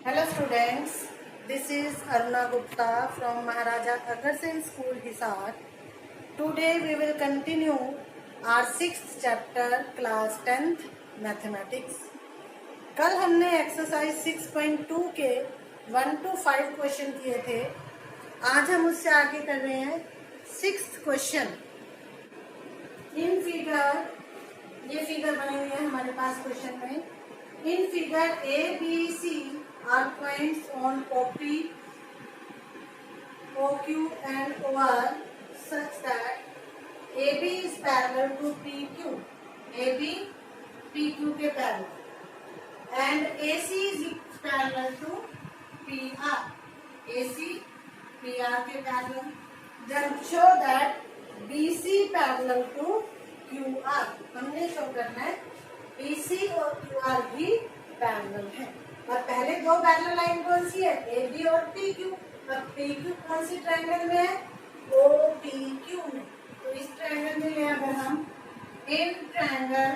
Hello students, this is Aruna Gupta from Maharaja Agarsen School, Hisar. Today we will continue our 6th chapter, class 10th Mathematics. कल हमने exercise 6.2 के 1 to 5 question किए थे. आज हम उससे आगे कर रहे हैं 6th क्वेश्चन. इन फिगर, ये फिगर बनी हुई है हमारे पास क्वेश्चन में. In figure A B C are points on OP, OQ and OR such that AB is parallel to PQ. AB PQ के parallel and AC is parallel to PR. AC PR के parallel. Then show that BC parallel to QR. हमने show करना है BC और QR भी parallel है. और पहले दो पैरेलल लाइन कौन सी है? ए बी और पी क्यू. अब पी क्यू कौन सी ट्रायंगल में है? ओ पी क्यू में. तो इस ट्रायंगल में ले अगर हम in triangle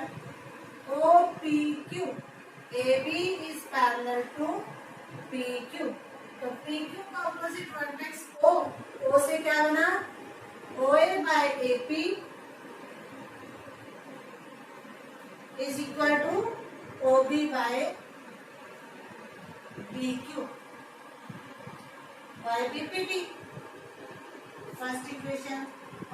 O P Q A B is parallel to P Q. तो पी क्यू का ऑपोजिट वर्टेक्स ओ. ओ से क्या बना? O A by A P is equal to O B by BQ by BPT. First equation.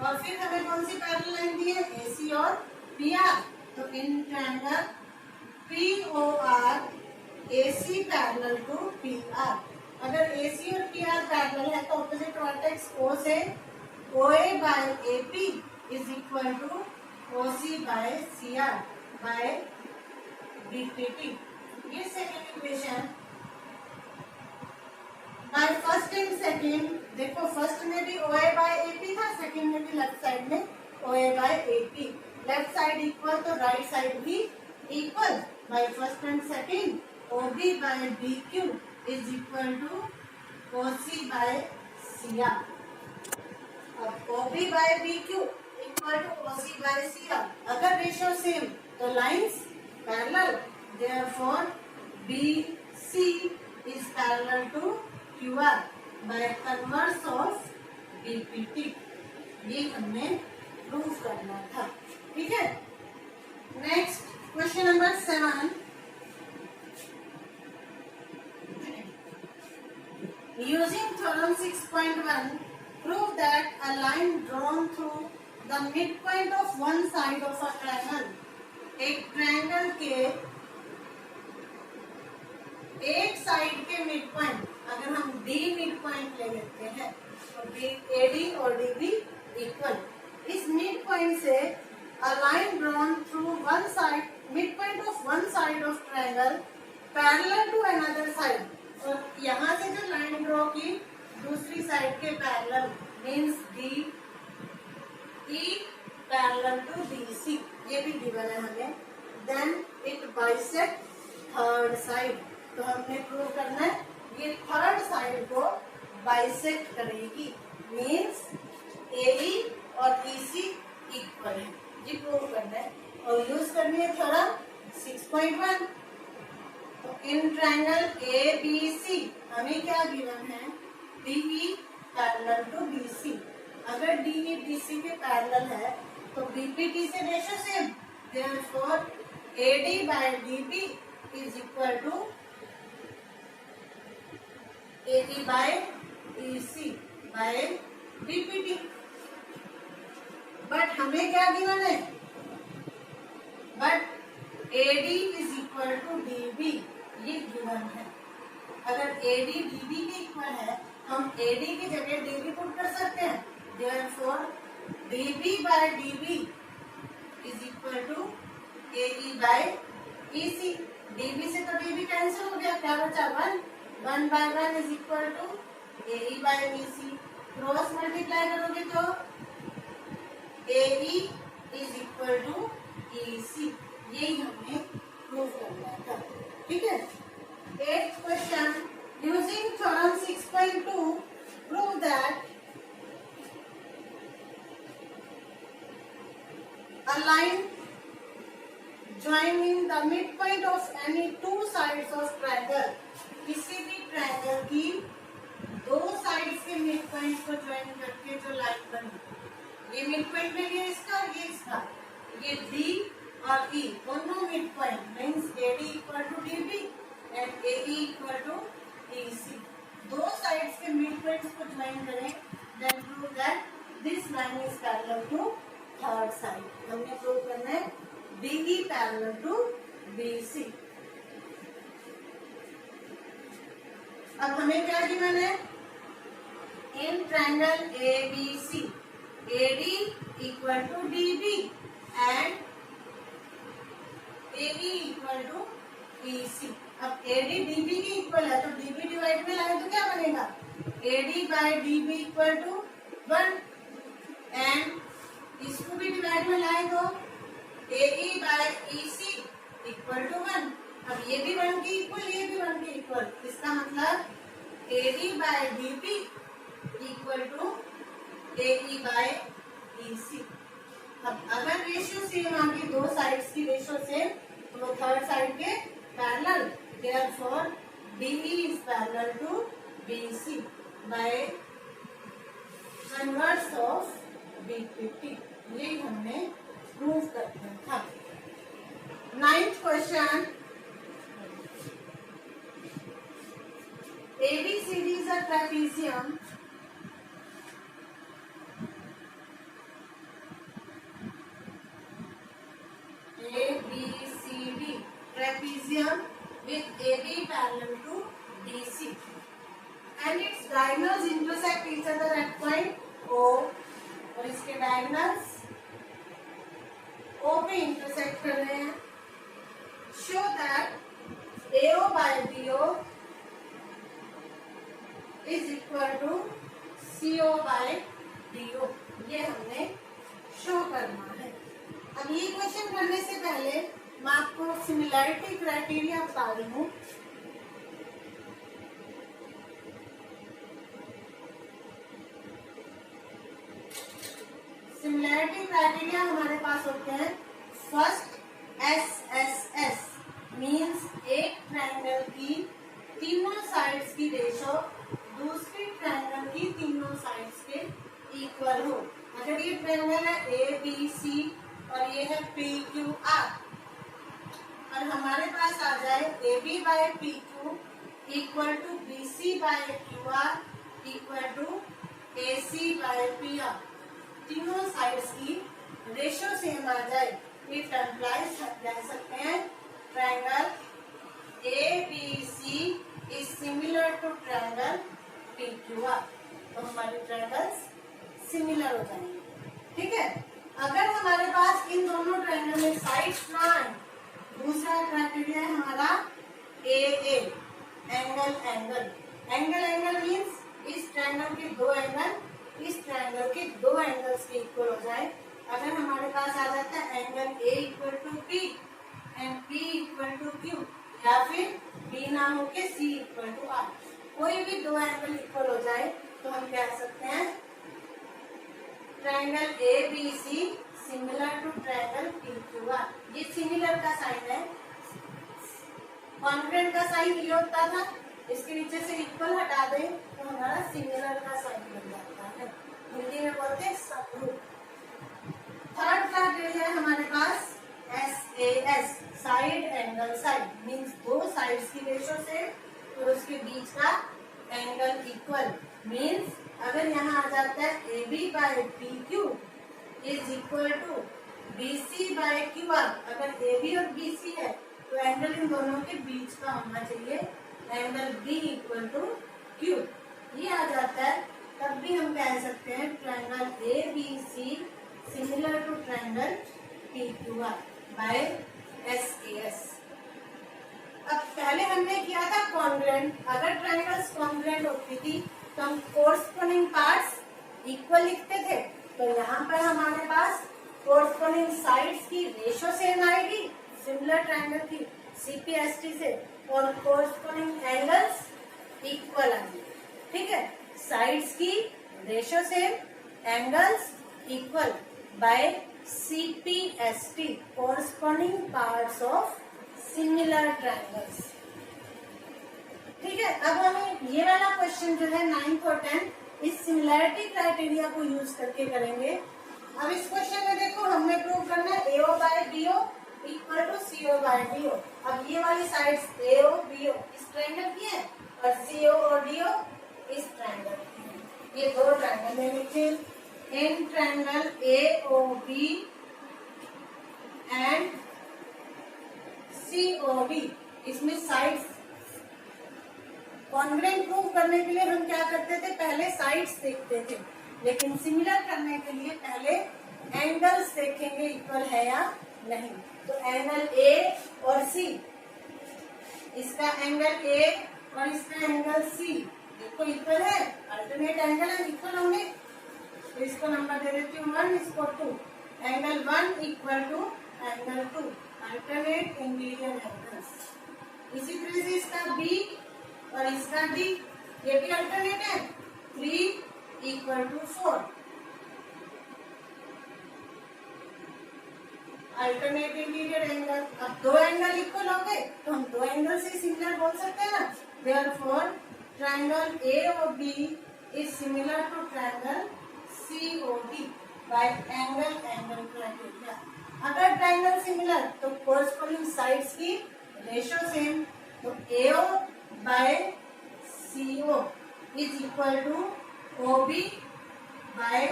और फिर हमें कौन C parallel line दी है? AC और PR. तो in triangle POR AC parallel to PR. अगर AC और PR पैरेलल है तो ऑपोजिट वर्टेक्स O से OA bye AP is equal to OC by CR by BPT. ये second equation. By first and second देखो, first में भी OA bye AP था, सेकेंड में भी लेफ्ट साइड में OA bye AP. Left side equal तो राइट साइड भी equal. By first and second OB by BQ is equal to OC by CR. अब OB by BQ equal to OC by CR. अगर ratio same तो lines parallel. Therefore BC is parallel to QR by converse of BPT. ये हमने prove करना था. ठीक है. Next question number 7. Using theorem 6.1, prove that a line drawn through the midpoint of one side of a triangle. एक triangle के एक side के मिड पॉइंट, अगर हम D मिड पॉइंट ले लेते हैं तो AD और DB इक्वल. इस मिड पॉइंट से a line drawn through one side, midpoint of one side of triangle parallel to another side. और यहाँ से जो लाइन ड्रॉ की दूसरी साइड के parallel means DE parallel to BC. ये भी गिवन है हमें. Then it bisect third side. तो हमने प्रूव करना है ये थर्ड साइड को बाइसेक्ट करेगी. मीन्स AE और EC इक्वल है. ये प्रूव करना है और यूज करनी है थ्योरम 6.1. तो इन ट्रायंगल ABC हमें क्या गिवन है? DE parallel to BC. अगर DE BC के पैरेलल है तो BPT से ratio same. Therefore AD by DB is equal to AE by EC by BPT. But हमें क्या गिवन है? But AD is equal to DB ये गिवन है. अगर AD DB के इक्वल है हम AD की जगह DB पुट कर सकते हैं. Therefore DB by DB is equal to AE by EC. DB से तो DB कैंसिल हो गया. क्या बचा? 1 by 1 is equal to AE by EC. Cross multiply करोगे तो AE is equal to EC. यही हमें प्रूव करना था. ठीक है. 8th question. Using theorem 6.2 prove that a line joining the midpoint of any two sides of triangle किसी point को ज्वाइन करके जो लाइन बनी, ये मिड पॉइंट ले लिया इसका और ये इसका, ये डी और ई दोनों mid point means AD equal to DB and AE equal to EC. दो साइड्स के मिड पॉइंट्स को ज्वाइन करें, then prove that this line is parallel to third side. हमने प्रूव करना है डीई पैरेलल टू बीसी। अब हमें क्या गिवन है, in triangle ABC AD equal to DB and AE equal to EC. अब एडी डीबी के इक्वल है तो डीबी डिवाइड में लाए तो क्या बनेगा, AD by DB equal to 1 and इसको भी डिवाइड में लाए तो AE by EC equal to 1। अब ये भी 1 के इक्वल, ये भी 1 के इक्वल, इसका मतलब AD by DB equal to AE by EC. अब अगर रेशियो सेम आ गई, दो साइड्स की रेशियो सेम, तो वो थर्ड साइड के parallel, therefore DE is parallel to BC by converse of B50। ये हमने प्रूव करना था। 9th question, ABCD is a trapezium ABCD trapezium with AB parallel to DC and its diagonals intersect each other at point O और इसके diagonals O पे intersect कर रहे हैं। Show that AO by BO is equal to CO by DO। ये हमने show करना है। अब ये क्वेश्चन करने से पहले मैं आपको सिमिलैरिटी क्राइटेरिया बता रही हूँ। सिमिलैरिटी क्राइटेरिया हमारे पास होते हैं, फर्स्ट SSS मींस एक ट्रायंगल की तीनों साइड्स की रेशो दूसरी ट्रायंगल की तीनों साइड्स के इक्वल हो। अगर ये ट्रायंगल है ABC और ये है PQR और हमारे पास आ जाए AB by PQ equal to BC by QR equal to AC by PR, तीनों साइड्स की रेशियो सेम आ जाए, इट एम्प्लाइज कह सकते हैं triangle ABC is similar to triangle PQR। तो हमारे ट्रायंगल्स सिमिलर हो जाएंगे। ठीक है, अगर हमारे पास इन दोनों ट्रायंगल में साइड्स ना आए, दूसरा क्राइटेरिया है हमारा AA angle angle. Angle angle means इस ट्रायंगल के दो एंगल इस ट्रायंगल के दो एंगल्स के इक्वल हो जाए। अगर हमारे पास आ जाता है angle A equal to P and P equal to Q या फिर B ना होके C इक्वल टू R, कोई भी दो एंगल इक्वल हो जाए तो हम कह सकते हैं triangle ABC similar to triangle PQR। ये सिमिलर का साइन है, कॉन्ग्रुएंट का साइन ये होता था, इसके नीचे से इक्वल हटा दें तो हमारा सिमिलर का साइन बन जाता है, हिंदी में बोलते हैं समरूप। थर्ड क्राइटेरिया है हमारे पास SAS side angle side means दो साइड्स की रेशियो से और उसके बीच का एंगल इक्वल मींस अगर यहाँ आ जाता है AB by PQ is equal to BC by QR, अगर AB और BC है तो एंगल इन दोनों के बीच का होना चाहिए, angle B equal to Q, ये आ जाता है, तब भी हम कह सकते हैं triangle ABC similar to triangle PQR by SAS। अब पहले हमने किया था कॉन्ग्रुएंट, अगर ट्रायंगल्स कॉन्ग्रुएंट होती थी तो हम कोरस्पोंडिंग पार्ट्स इक्वल लिखते थे, तो यहाँ पर हमारे पास कोरस्पोंडिंग साइड्स की रेशियो सेम आएगी सिमिलर ट्रायंगल की CPST से और कोरस्पोंडिंग एंगल्स इक्वल आएंगे। ठीक है, साइड्स की ratio same, angles equal bye CPST corresponding parts of similar triangles. ठीक है, अब हमें ये वाला क्वेश्चन जो है 9th और 10th इस सिमिलैरिटी क्राइटेरिया को यूज करके करेंगे। अब इस क्वेश्चन में देखो हमने प्रूव करना है AO by BO equal to CO by DO। अब ये वाली साइड्स AO BO इस ट्रायंगल की है और CO और DO इस ट्रायंगल की है। ये दो ट्रायंगल है, लिखे in triangle AOB and COD। इसमें साइड्स कॉन्ग्रुएंट प्रूव करने के लिए हम क्या करते थे, पहले साइड्स देखते थे, लेकिन सिमिलर करने के लिए पहले एंगल्स देखेंगे इक्वल है या नहीं। तो एंगल A और C, इसका एंगल A और इसका एंगल C देखो इक्वल है, अल्टरनेट एंगल है, इक्वल होंगे। तो इसको नंबर दे देती हूँ 1, इसको 2। Angle 1 equal to angle 2, alternate interior angles. इसी तरह से इसका B और इसका D, ये भी अल्टरनेट है, 3 equal to 4, alternate interior angle. अब दो एंगल इक्वल हो गए तो हम दो एंगल से सिमिलर बोल सकते हैं ना। Therefore triangle AOB is similar to triangle COD by angle criteria. अगर ट्रायंगल सिमिलर तो कोरस्पोंडिंग साइड्स की रेशियो सेम, तो AO by CO is equal to OB by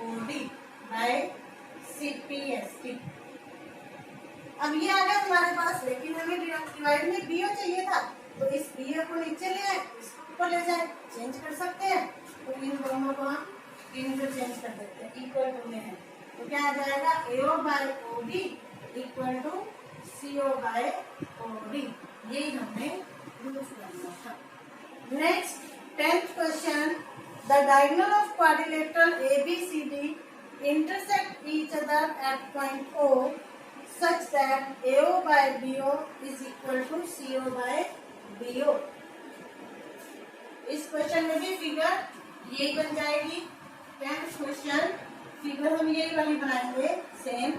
OD by CPST। अब ये आ गया हमारे पास, लेकिन हमें डिवाइड में BO चाहिए था, तो इस BO को नीचे ले आए, इसको ऊपर ले जाए, चेंज कर सकते हैं। तो इन दोनों को हम इंटरचेंज कर देते हैं, इक्वल टू में है, तो क्या आ जाएगा AO by OB equal to CO by OD। ये हमने प्रूव करना था। Next 10th question, the diagonal of quadrilateral ABCD intersect each other at point O such that AO by BO is equal to CO by BO। इस question में भी figure यही बन जाएगी। 10th क्वेश्चन फिगर हम यही वाली बनाएंगे same.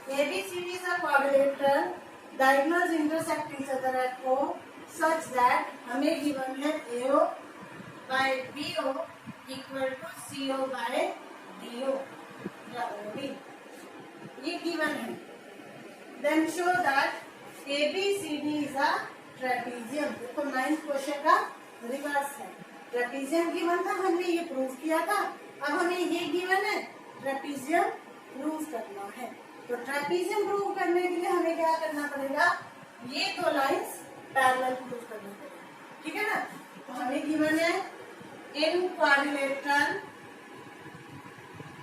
ABCD is a quadrilateral, diagonals intersect each other at O such that हमें गिवन है AO by BO equal to CO by DO या OD, ये गिवन है। Then show that ABCD is a trapezium। देखो 9th question का reverse है, trapezium given था, हमने ये प्रूव किया था। अब हमें ये गिवन है, ट्रेपीजियम प्रूव करना है। तो ट्रेपीजियम प्रूव करने के लिए हमें क्या करना पड़ेगा, ये दो लाइंस पैरेलल प्रूव करनी पड़ेगी, ठीक है ना। तो हमें गिवन है in quadrilateral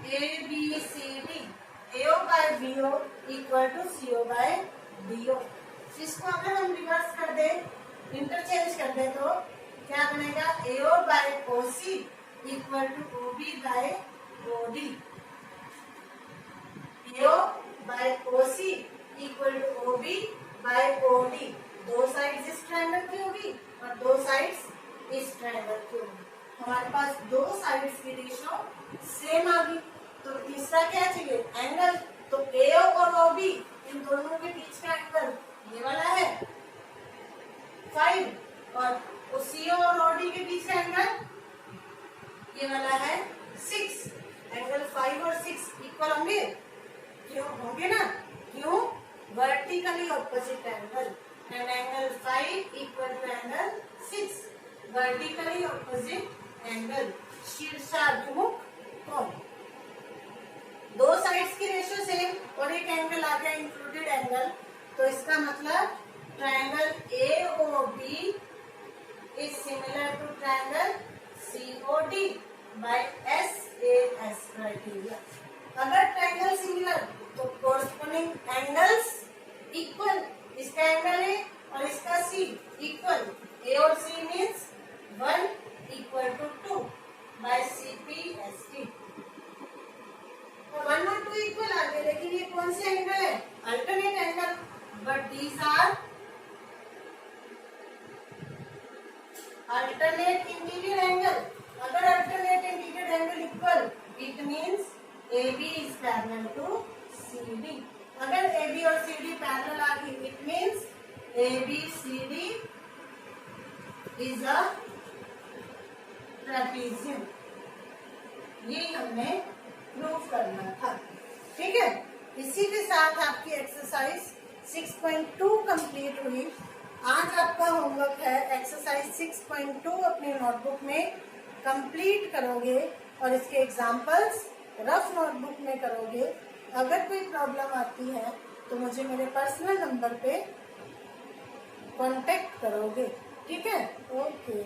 ABCD AO by BO equal to CO by DO। इसको अगर हम रिवर्स कर दे, इंटरचेंज कर दे, तो क्या बनेगा AO by OC equal to OB by OD। AO by OC equal to OB by OD। दो साइड्स इस ट्रायंगल की होगी और दो साइड्स इस ट्रायंगल की होगी। हमारे पास दो साइड्स की रेशियो सेम आ गई। तो तीसरा क्या चाहिए, एंगल। तो AO और OB इन दोनों के बीच का एंगल ये वाला है 5, और CO और OD के बीच का एंगल ये वाला है 6। एंगल 5 और 6 इक्वल होंगे, क्यों होंगे ना, क्यों, vertically opposite angle, and angle 5 equal to angle 6, vertically opposite angle, शीर्षाभिमुख कोण। दो साइड्स की रेशियो सेम और एक एंगल आ गया इंक्लूडेड एंगल, तो इसका मतलब triangle AOB is similar to triangle COD by SAS criteria. अगर ट्रायंगल सिमिलर तो कोरस्पोंडिंग एंगल्स इक्वल, इसका एंगल A और इसका C इक्वल, A और C means 1 equal to 2 by CPST। 1 और 2 इक्वल आ गए, लेकिन ये कौन से एंगल है, alternate angle, but these are alternate interior angle. अगर alternate interior angle equal, it means AB is parallel to CD। अगर AB और CD पैरेलल आ गई, it means ABCD is a trapezium, ये हमने प्रूव करना था। ठीक है, इसी के साथ आपकी एक्सरसाइज 6.2 कंप्लीट हुई। आज आपका होमवर्क है एक्सरसाइज 6.2 अपनी नोटबुक में कंप्लीट करोगे और इसके एग्जाम्पल्स रफ नोटबुक में करोगे। अगर कोई प्रॉब्लम आती है तो मुझे मेरे पर्सनल नंबर पे कांटेक्ट करोगे। ठीक है, ओके।